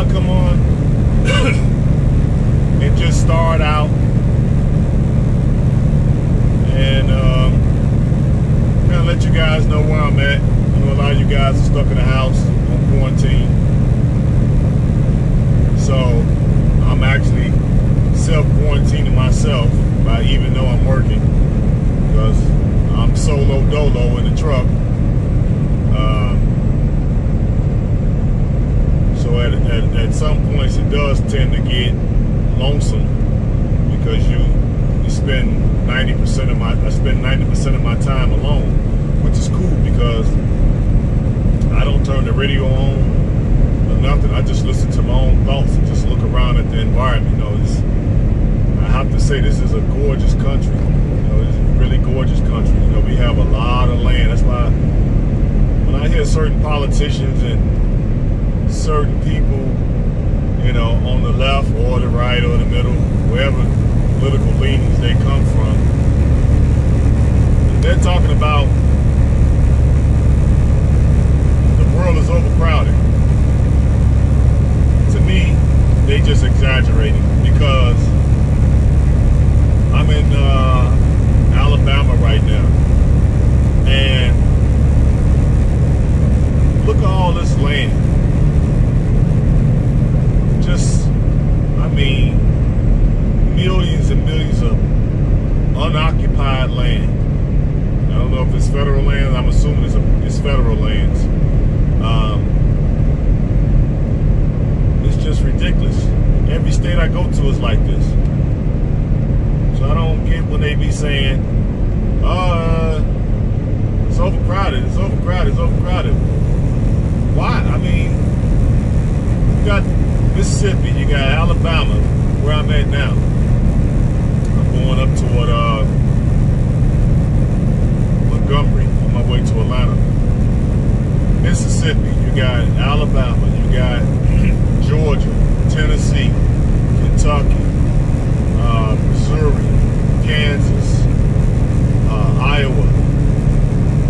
I'll come on and just start out and kind of let you guys know where I'm at. I know a lot of you guys are stuck in the house on quarantine. So I'm actually self-quarantining myself by even though I'm working, because I'm solo dolo in the truck. So at some points it does tend to get lonesome, because you spend 90% of I spend 90% of my time alone, which is cool because I don't turn the radio on or nothing. I just listen to my own thoughts and just look around at the environment. You know, I have to say, this is a gorgeous country. You know, it's a really gorgeous country. You know, we have a lot of land. That's why when I hear certain politicians and certain people, you know, on the left or the right or the middle, wherever political leanings they come from, and they're talking about the world is overcrowded. To me, they just exaggerating, because I'm in Alabama right now, and look at all this land. Just, I mean, millions and millions of unoccupied land. I don't know if it's federal land. I'm assuming it's federal lands. It's just ridiculous. Every state I go to is like this. So I don't get when they be saying, it's overcrowded, it's overcrowded, it's overcrowded. Why? I mean, you got Mississippi, you got Alabama, where I'm at now. I'm going up toward Montgomery on my way to Atlanta. Mississippi, you got Alabama, you got Georgia, Tennessee, Kentucky, Missouri, Kansas, Iowa,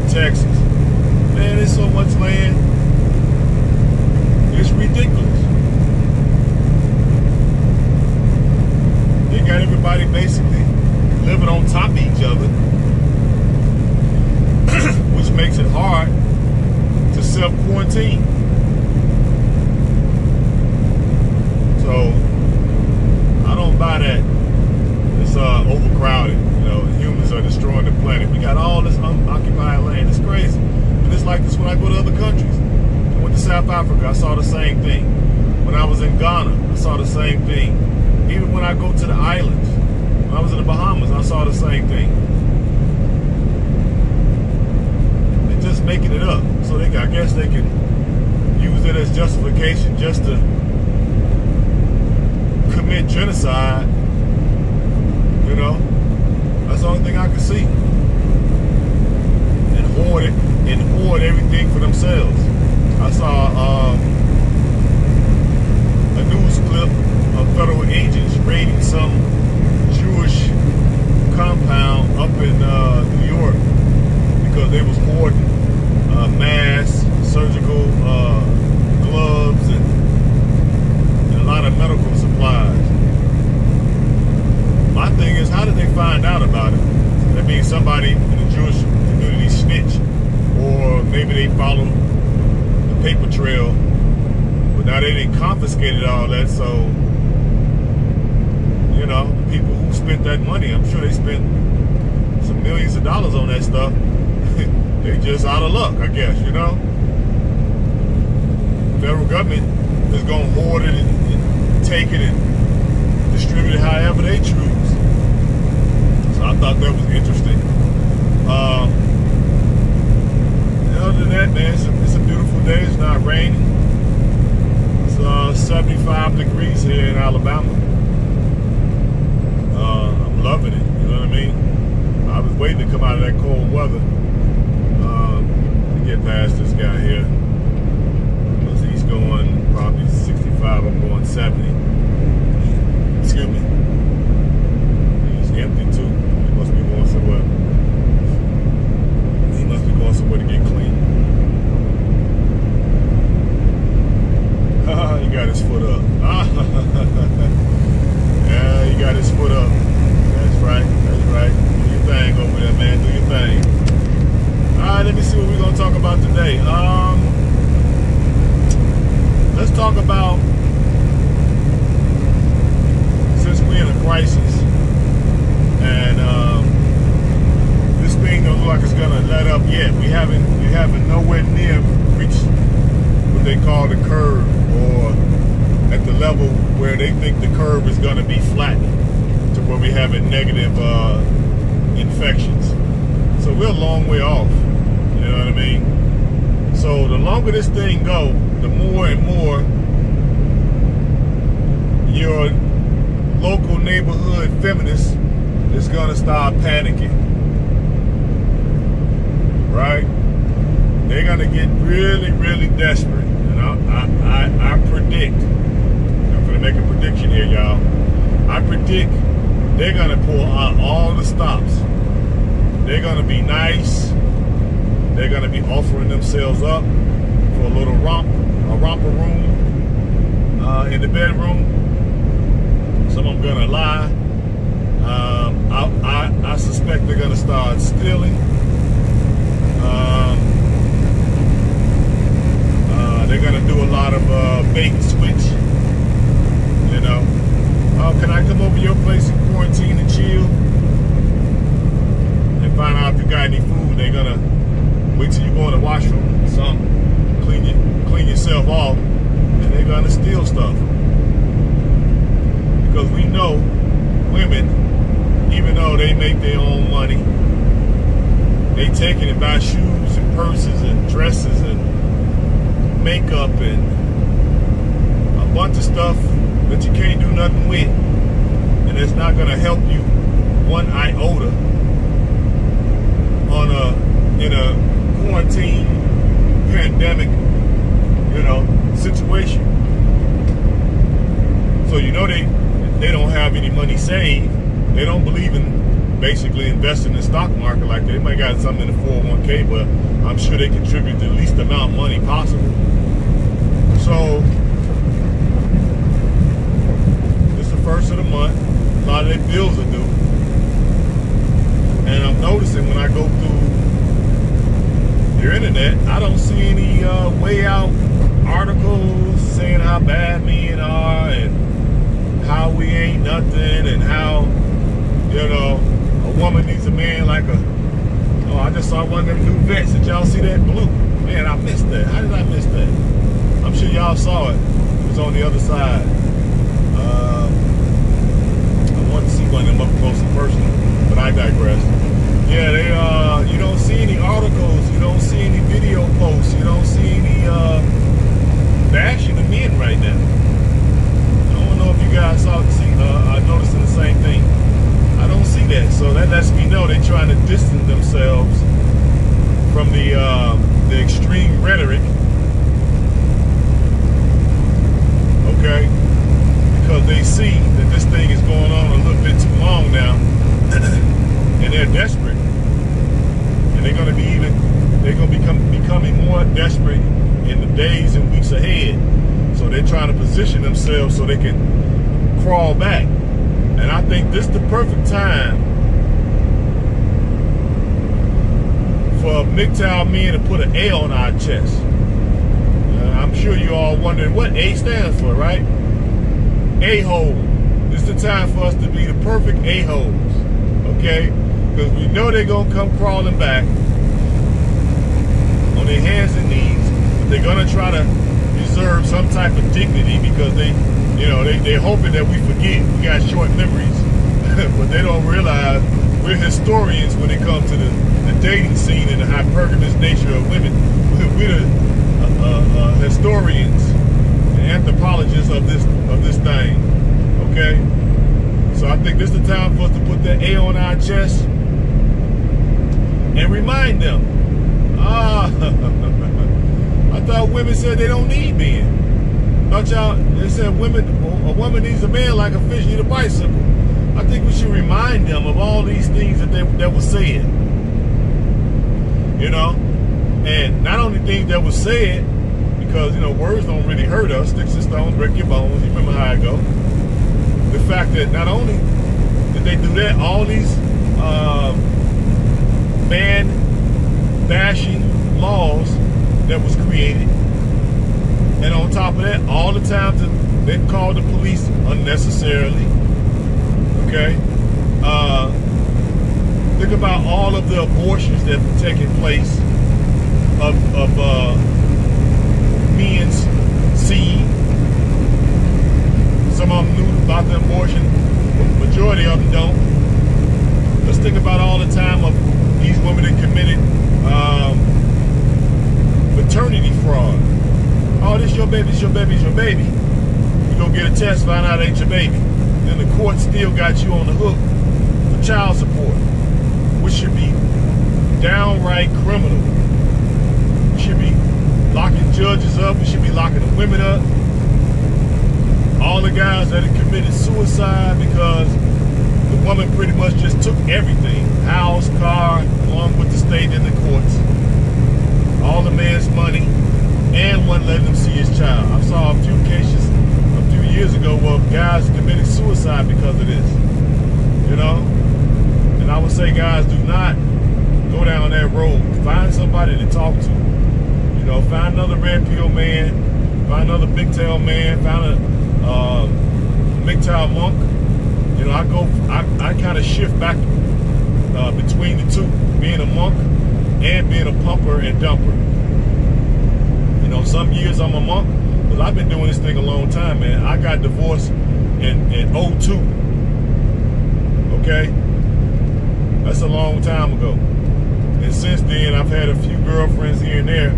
Texas. Man, there's so much land. It's ridiculous. They got everybody basically living on top of each other, which makes it hard to self-quarantine. So I don't buy that. It's overcrowded. You know, humans are destroying the planet. We got all this unoccupied land. It's crazy. And it's like this when I go to other countries. I went to South Africa, I saw the same thing. When I was in Ghana, I saw the same thing. Even when I go to the islands, when I was in the Bahamas, I saw the same thing. They're just making it up. So I guess they can use it as justification just to commit genocide. You know, that's the only thing I can see. And hoard everything for themselves. I saw a news clip of federal agents raiding some Jewish compound up in New York because they was hoarding masks, surgical gloves, and a lot of medical supplies. My thing is, how did they find out about it? That means somebody in the Jewish community snitched, or maybe they followed the paper trail, but now they didn't confiscated all that. So, you know, the people who spent that money, I'm sure they spent some millions of dollars on that stuff. They just out of luck, I guess, you know? The federal government is going to hoard it and take it and distribute it however they choose. So I thought that was interesting. Other than that, man, it's a beautiful day. It's not raining. It's 75 degrees here in Alabama. I'm loving it, you know what I mean? I was waiting to come out of that cold weather to get past this guy here. Because he's going probably 65, I'm going 70. Excuse me. He's empty too. He must be going somewhere. He must be going somewhere to get clean. He got his foot up. about today? Let's talk about, since we're in a crisis and this thing don't look like it's gonna let up yet. We haven't nowhere near reached what they call the curve, or at the level where they think the curve is gonna be flattened to where we having negative infections. So we're a long way off. You know what I mean? So the longer this thing go, the more and more your local neighborhood feminist is gonna start panicking. Right? They're gonna get really, really desperate. And I predict, I'm gonna make a prediction here, y'all. I predict they're gonna pull out all the stops. They're gonna be nice. They're gonna be offering themselves up for a little romper room in the bedroom. Some of them gonna lie. I suspect they're gonna start stealing. They're gonna do a lot of bait and switch. You know, can I come over to your place in quarantine and chill? And find out if you got any food. They're gonna wait till you go in the washroom, clean yourself off, and they're gonna steal stuff. Because we know women, even though they make their own money, they take it and buy shoes and purses and dresses and makeup and a bunch of stuff that you can't do nothing with, and it's not going to help you one iota in a quarantine pandemic, you know, situation. So you know they don't have any money saved. They don't believe in basically investing in the stock market like that. They might got something in the 401k, but I'm sure they contribute the least amount of money possible. So it's the first of the month. A lot of their bills are due. And I'm noticing when I go through your internet, I don't see any way out articles saying how bad men are and how we ain't nothing and how, you know, a woman needs a man like a, oh, I just saw one of them new vets. Did y'all see that blue? Man, I missed that. How did I miss that? I'm sure y'all saw it. It was on the other side. I wanted to see one of them up close and personal, but I digress. Yeah, you don't see any articles. You don't see any video posts. You don't see any bashing of men right now. I don't know if you guys are noticing the same thing. I don't see that, so that lets me know they're trying to distance themselves from the extreme rhetoric. Okay, because they see that this thing is going on a little bit too long now, and they're desperate, and they're going to be becoming more desperate in the days and weeks ahead. So they're trying to position themselves so they can crawl back. And I think this is the perfect time for Mgtow men to put an A on our chest. I'm sure you all wondering what A stands for, right? A-hole. This is the time for us to be the perfect A-holes, okay? Because we know they're going to come crawling back on their hands and knees. But they're going to try to preserve some type of dignity because they're hoping that we forget. We got short memories. But they don't realize we're historians when it comes to the dating scene and the hypergamous nature of women. We're the historians and anthropologists of this thing. Okay? So I think this is the time for us to put that A on our chest and remind them. I thought women said they don't need men. Thought y'all, they said a woman needs a man like a fish need a bicycle. I think we should remind them of all these things that were said. You know? And not only things that were said, because, you know, words don't really hurt us. Sticks and stones break your bones. You remember how it go. The fact that not only did they do that, all these man bashing laws that was created. And on top of that, all the times that they called the police unnecessarily. Okay? Think about all of the abortions that have taken place of men's seed. Some of them knew about the abortion. Majority of them don't. Let's think about all the time of these women that committed maternity fraud. Oh, this your baby, it's your baby, it's your baby. You go get a test, find out it ain't your baby. Then the court still got you on the hook for child support, which should be downright criminal. We should be locking judges up. We should be locking the women up. All the guys that have committed suicide because the woman pretty much just took everything, house, car, along with the state and the courts, all the man's money, and wouldn't let him see his child. I saw a few cases a few years ago where guys committed suicide because of this, you know? And I would say, guys, do not go down that road. Find somebody to talk to. You know, find another red pill man, find another Mgtow man, find a Mgtow monk. You know, I kind of shift back between the two, being a monk and being a pumper and dumper. You know, some years I'm a monk, because I've been doing this thing a long time, man. I got divorced in 02. Okay? That's a long time ago. And since then, I've had a few girlfriends here and there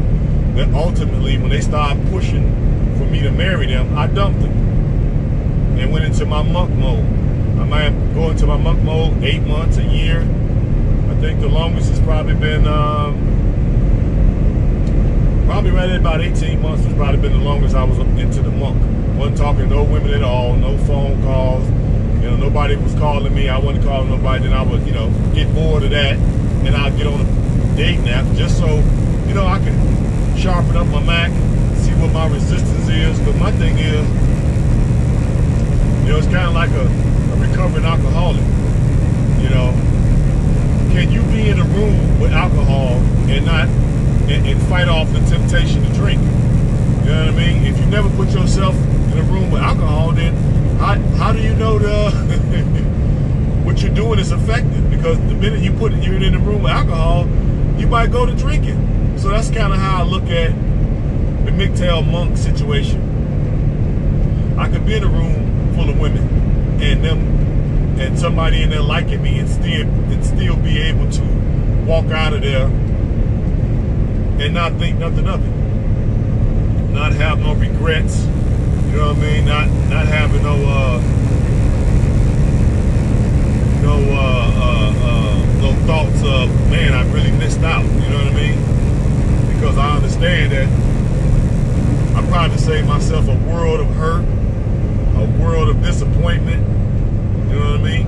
that ultimately, when they started pushing for me to marry them, I dumped them and went into my monk mode. I might go into my monk mode 8 months, a year. I think the longest has probably been, probably right at about 18 months has probably been the longest I was into the monk. Wasn't talking to no women at all, no phone calls. You know, nobody was calling me. I wasn't calling nobody. Then I would, you know, get bored of that, and I'd get on a dating app just so, you know, I can sharpen up my Mac, see what my resistance is. But my thing is, you know, it's kind of like a recovering alcoholic. You know, can you be in a room with alcohol and not and fight off the temptation to drink? You know what I mean? If you never put yourself in a room with alcohol, then how do you know what you're doing is effective? Because the minute you're in a room with alcohol, you might go to drinking. So that's kind of how I look at the Mgtow monk situation. I could be in a room full of women and somebody in there liking me and still be able to walk out of there and not think nothing of it. Not have no regrets. You know what I mean? Not having no thoughts of, man, I really missed out. You know what I mean? Because I understand that I probably saved myself a world of hurt, a world of disappointment. You know what I mean?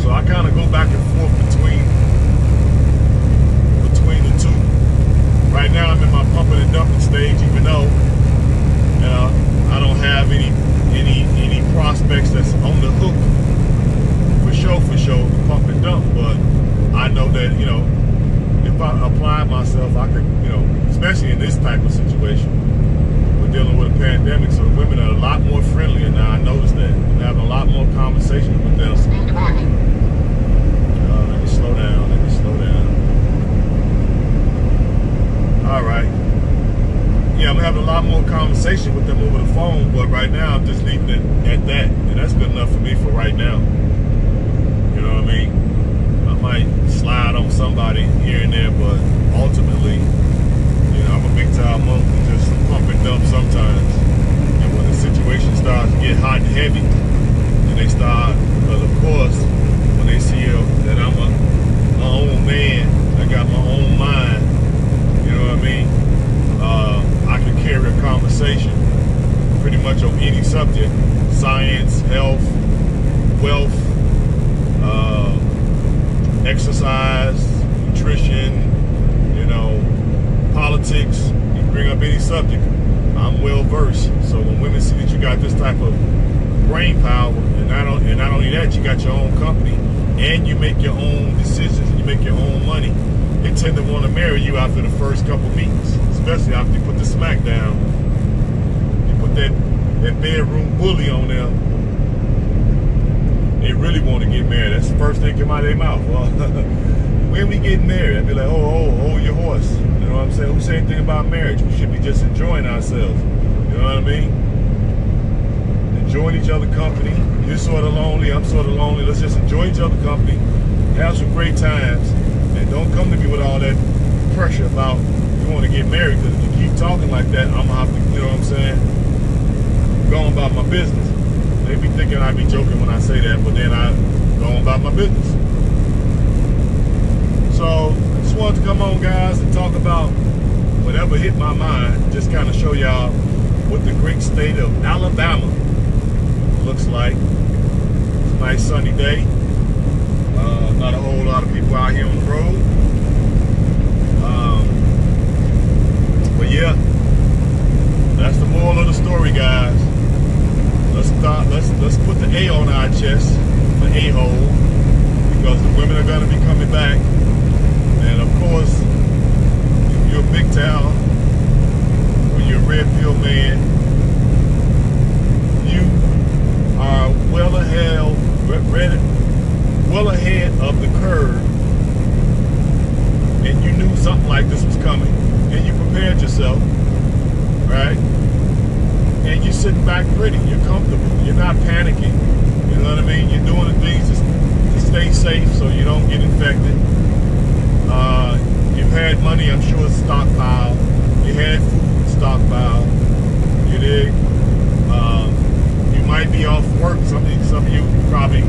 So I kind of go back and forth between the two. Right now I'm in my pumping and dumping stage, even though I don't have any prospects that's on the hook for sure to pump and dump. But I know that, you know, if I apply myself, I could, you know, especially in this type of situation, we're dealing with a pandemic, so women are a lot more friendlier now. I noticed that. I'm having a lot more conversations with them. Let me slow down. All right. Yeah, I'm having a lot more conversation with them over the phone, but right now I'm just leaving it at that, and that's good enough for me for right now. You know what I mean? I might slide on somebody here and there, but ultimately, you know, I'm a Mgtow monk who just pump and dump sometimes. And when the situation starts to get hot and heavy, then they start, because of course, when they see that I'm my own man, I got my own mind, you know what I mean? I can carry a conversation pretty much on any subject: science, health, wealth, exercise, nutrition, you know, politics. You bring up any subject, I'm well versed. So when women see that you got this type of brain power, and not only that, you got your own company and you make your own decisions. you make your own money, they tend to want to marry you after the first couple meetings, especially after you put the smack down. You put that bedroom bully on them. They really want to get married. That's the first thing come out of their mouth. Well, when we get married, I'd be like, hold your horse. You know what I'm saying? Who said anything about marriage? We should be just enjoying ourselves. You know what I mean? Enjoying each other's company. You're sort of lonely, I'm sort of lonely. Let's just enjoy each other's company, have some great times, and don't come to me with all that pressure about you want to get married, because if you keep talking like that, I'm going to have to, you know what I'm saying, go on about my business. They be thinking I be joking when I say that, but then I go on about my business. So I just wanted to come on, guys, and talk about whatever hit my mind, just kind of show y'all what the great state of Alabama looks like. It's a nice sunny day. Not a whole lot of people out here on the road. But yeah, that's the moral of the story, guys. Let's put the A on our chest, the A-hole, because the women are gonna be coming back. And of course, if you're a Mgtow or you're a red pill man, you are well ahead of the curve, and you knew something like this was coming, and you prepared yourself, right? And you're sitting back pretty, you're comfortable, you're not panicking, you know what I mean? You're doing the things to stay safe so you don't get infected. You've had money, I'm sure, stockpiled. You had food stockpiled. You dig? You might be off work. Some of you probably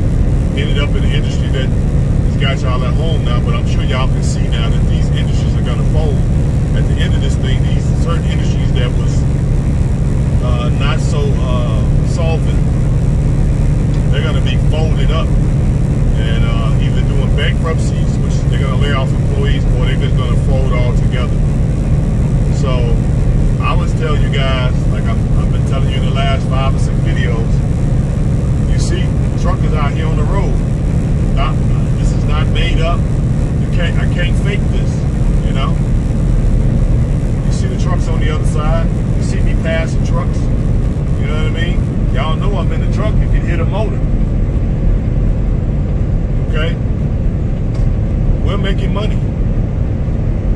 ended up in the industry that has got y'all at home now, but I'm sure y'all can see now that these industries are going to fold. At the end of this thing, these certain industries that was not so solvent, they're going to be folded up and either doing bankruptcies, which they're going to lay off employees, or they're just going to fold all together. So I was telling you guys, like I've been telling you in the last 5 or 6 videos, you see truckers out here on the road. This is not made up. I can't fake this, you know? You see the trucks on the other side. You see me passing trucks. You know what I mean? Y'all know I'm in the truck. You can hear the motor. Okay? We're making money.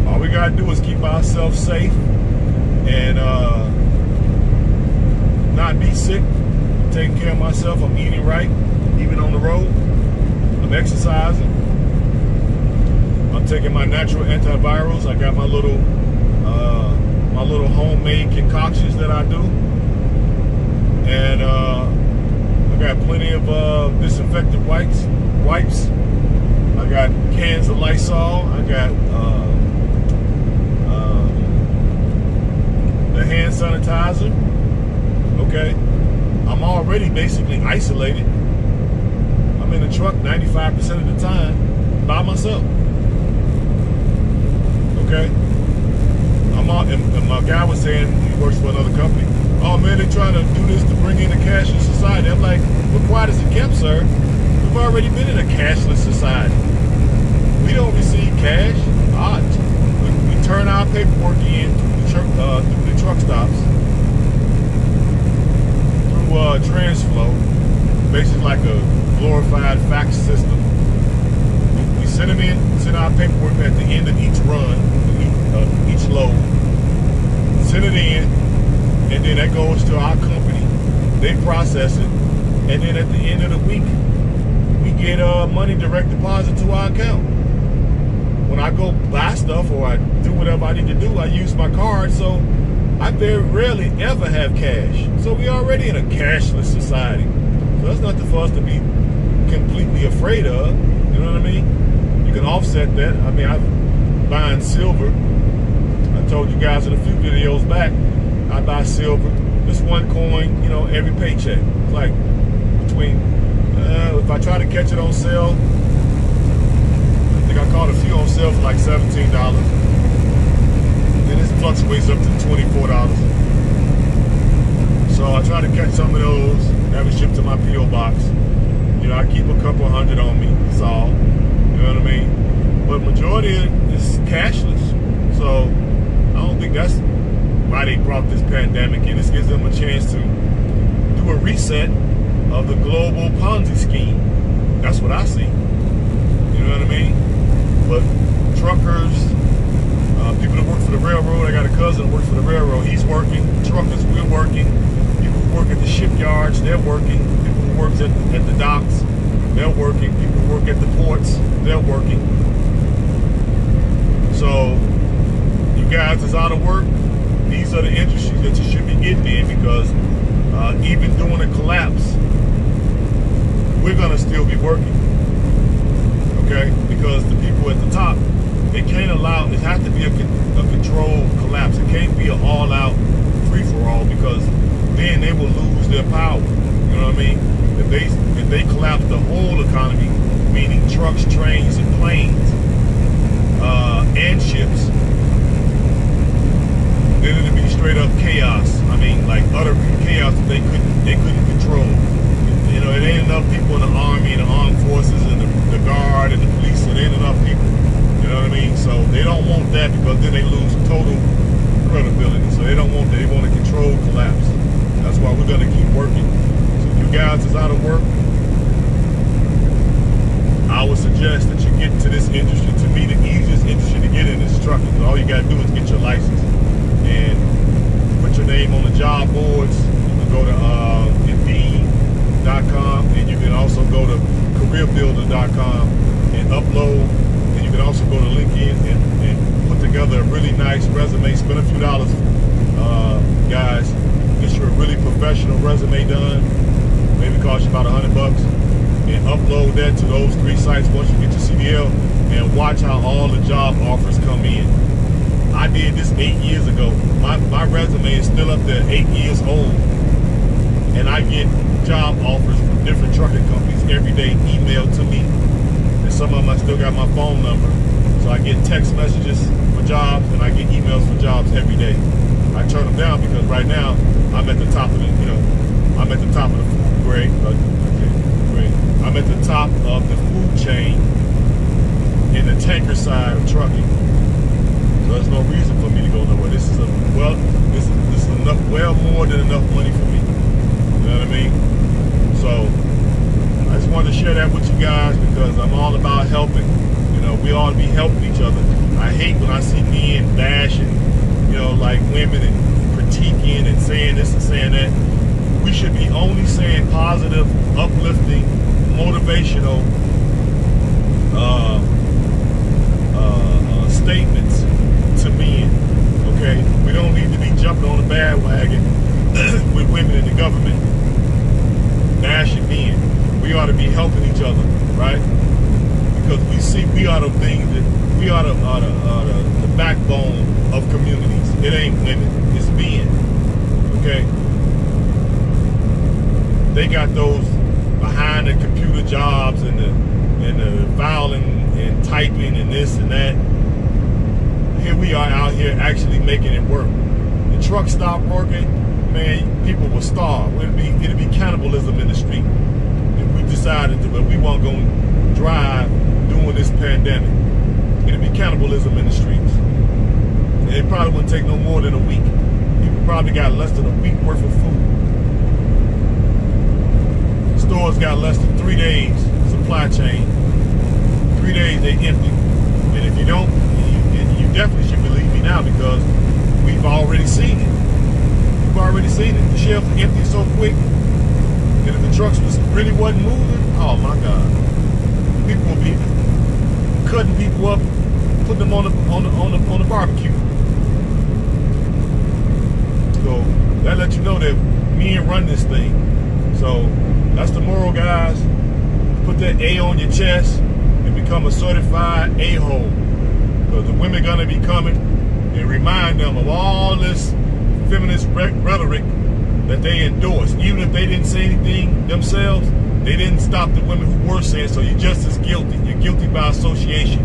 All we gotta do is keep ourselves safe and not be sick. I'm taking care of myself. I'm eating right, even on the road. I'm exercising. I'm taking my natural antivirals. I got my little homemade concoctions that I do, and I got plenty of disinfectant wipes. I got cans of Lysol. I got the hand sanitizer. Okay, I'm already basically isolated. I'm in the truck 95% of the time by myself. Okay, and my guy was saying, he works for another company. Oh man, they're trying to do this to bring in a cashless society. I'm like, we're quiet as it kept, sir. We've already been in a cashless society. We don't receive cash. We turn our paperwork in through the truck stops, through Transflow, basically like a glorified fax system. We send them in, send our paperwork at the end of each run, each load, send it in, and then that goes to our company. They process it, and then at the end of the week, we get money direct deposit to our account. When I go buy stuff or I do whatever I need to do, I use my card, so I very rarely ever have cash. So we're already in a cashless society. So that's nothing for us to be completely afraid of. You know what I mean? You can offset that. I mean, I'm buying silver. I told you guys in a few videos back, I buy silver. Just one coin, you know, every paycheck. It's like between, if I try to catch it on sale, I think I caught a few on sale for like $17. Then it fluctuates up to $24. So I try to catch some of those, have it shipped to my P.O. box. You know, I keep a couple hundred on me, that's all. You know what I mean? But cashless. So I don't think that's why they brought this pandemic in. This gives them a chance to do a reset of the global Ponzi scheme. That's what I see. You know what I mean? But truckers, people that work for the railroad, I got a cousin that works for the railroad, he's working. Truckers, we're working. People who work at the shipyards, they're working. People who work at the docks, they're working. People who work at the ports, they're working. So, you guys is out of work, these are the industries that you should be getting in, because even during a collapse, we're gonna still be working, okay? Because the people at the top, they can't allow, it has to be a controlled collapse. It can't be an all-out free-for-all, because then they will lose their power. You know what I mean? If they collapse the whole economy, meaning trucks, trains, and planes, and ships, then it'll be straight up chaos. I mean, like utter chaos that they couldn't control. You know, it ain't enough people in the army and the armed forces and the guard and the police, so there ain't enough people. You know what I mean? So they don't want that, because then they lose total credibility. So they don't want that. They want a controlled collapse. That's why we're gonna keep working. So if you guys is out of work, I would suggest that you get into this industry. To me, the easiest industry to get in is trucking. All you gotta do is get your license and put your name on the job boards. You can go to Indeed.com, and you can also go to CareerBuilder.com and upload. And you can also go to LinkedIn and put together a really nice resume. Spend a few dollars, guys. Get you a really professional resume done. Maybe cost you about $100. And upload that to those 3 sites once you get your CDL, and watch how all the job offers come in. I did this 8 years ago. My resume is still up there 8 years old. And I get job offers from different trucking companies every day emailed to me. And some of them I still got my phone number. So I get text messages for jobs, and I get emails for jobs every day. I turn them down because right now I'm at the top of the, I'm at the top of the food grade. I'm at the top of the food chain in the tanker side of trucking. So there's no reason for me to go nowhere. This is enough, well more than enough money for me. You know what I mean? So I just wanted to share that with you guys, because I'm all about helping. You know, we ought to be helping each other. I hate when I see men bashing, like women, and critiquing and saying this and saying that. We should be only saying positive, uplifting, motivational statements to men. Okay, we don't need to be jumping on the bandwagon with women in the government, bashing men. We ought to be helping each other, right? Because we are the things that we are the backbone of communities. It ain't women, it's men. Okay, they got those behind the computer jobs and the filing and typing and this and that. Here we are out here actually making it work. The truck stopped working, man, people will starve. It'd be cannibalism in the street if we decided to, but we weren't going to drive during this pandemic. It'd be cannibalism in the streets. And it probably wouldn't take no more than a week. People probably got less than a week worth of food. Stores got less than 3 days supply chain. 3 days they empty. And if you don't, you definitely should believe me now, because we've already seen it. We've already seen it. The shelves are empty so quick. And if the trucks really wasn't moving, oh my God, people will be cutting people up, putting them on the barbecue. So that lets you know that men run this thing. So that's the moral, guys. Put that A on your chest and become a certified a-hole. Because the women gonna be coming, and remind them of all this feminist rhetoric that they endorse. Even if they didn't say anything themselves, they didn't stop the women who were saying so. You're just as guilty. You're guilty by association.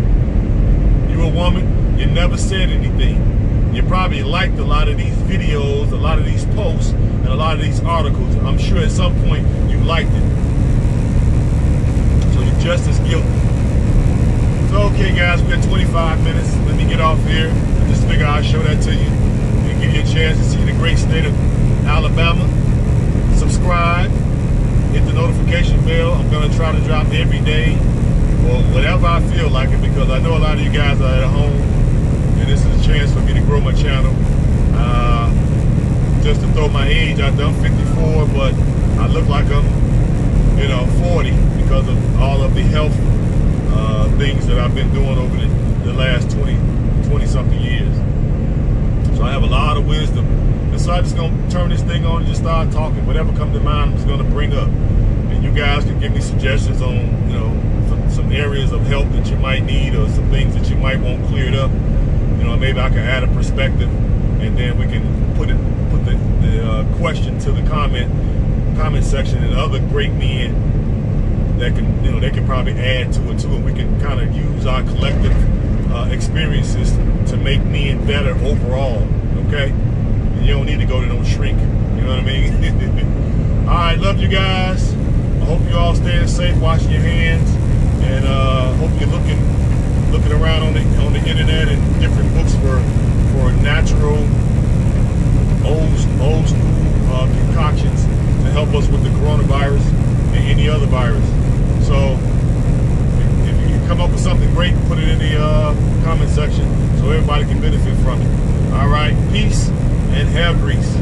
You're a woman, you never said anything. You probably liked a lot of these videos, a lot of these posts, and a lot of these articles. I'm sure at some point you liked it. So you're just as guilty. So, okay, guys, we're at 25 minutes. Let me get off here. I just figured I'd show that to you and give you a chance to see the great state of Alabama. Subscribe, hit the notification bell. I'm going to try to drop every day or whatever I feel like it, because I know a lot of you guys are at home, and this is a chance for me to grow my channel. Just to throw my age out there, I'm 54, but I look like I'm, 40 because of all of the health things that I've been doing over the last 20 something years. So I have a lot of wisdom, and so I'm just gonna turn this thing on and just start talking. Whatever comes to mind, I'm just gonna bring up, and you guys can give me suggestions on, some areas of help that you might need, or some things that you might want cleared up. Maybe I can add a perspective, and then we can put the question to the comment section, and other great men that can, they can probably add to it too, and we can kind of use our collective experiences to make men better overall. Okay, and you don't need to go to no shrink. You know what I mean? All right, love you guys. I hope you all staying safe, washing your hands, and hope you're looking around on the internet and different books for natural old school concoctions to help us with the coronavirus and any other virus. So if you can come up with something great, put it in the comment section so everybody can benefit from it. All right, peace and hair grease.